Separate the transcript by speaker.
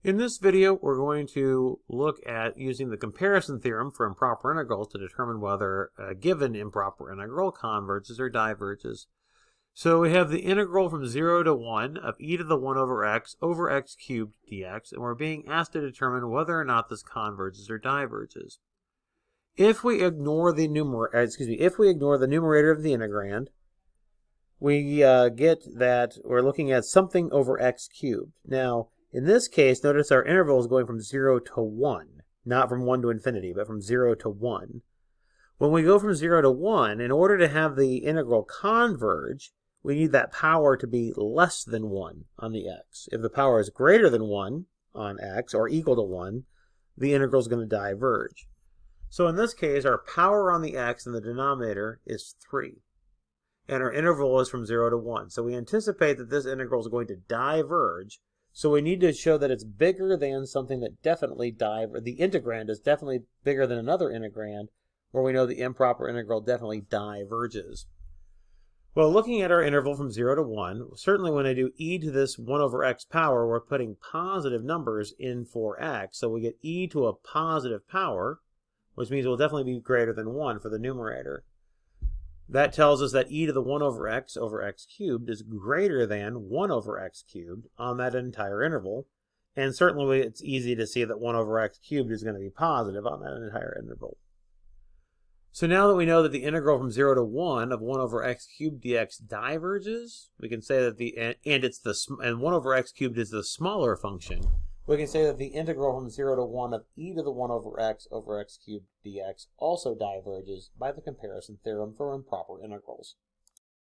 Speaker 1: In this video, we're going to look at using the comparison theorem for improper integrals to determine whether a given improper integral converges or diverges. So we have the integral from 0 to 1 of e to the 1 over x cubed dx, and we're being asked to determine whether or not this converges or diverges. If we ignore the numerator of the integrand, we get that we're looking at something over x cubed. Now, in this case, notice our interval is going from 0 to 1, not from 1 to infinity, but from 0 to 1. When we go from 0 to 1, in order to have the integral converge, we need that power to be less than 1 on the x. If the power is greater than 1 on x, or equal to 1, the integral is going to diverge. So in this case, our power on the x in the denominator is 3. And our interval is from 0 to 1. So we anticipate that this integral is going to diverge. So we need to show that it's bigger than something that definitely the integrand is definitely bigger than another integrand, where we know the improper integral definitely diverges. Well, looking at our interval from 0 to 1, certainly when I do e to this 1 over x power, we're putting positive numbers in for x. So we get e to a positive power, which means it will definitely be greater than 1 for the numerator. That tells us that e to the 1 over x cubed is greater than 1 over x cubed on that entire interval. And certainly it's easy to see that 1 over x cubed is going to be positive on that entire interval. So now that we know that the integral from 0 to 1 of 1 over x cubed dx diverges, we can say that and 1 over x cubed is the smaller function. We can say that the integral from 0 to 1 of e to the 1 over x cubed dx also diverges by the comparison theorem for improper integrals.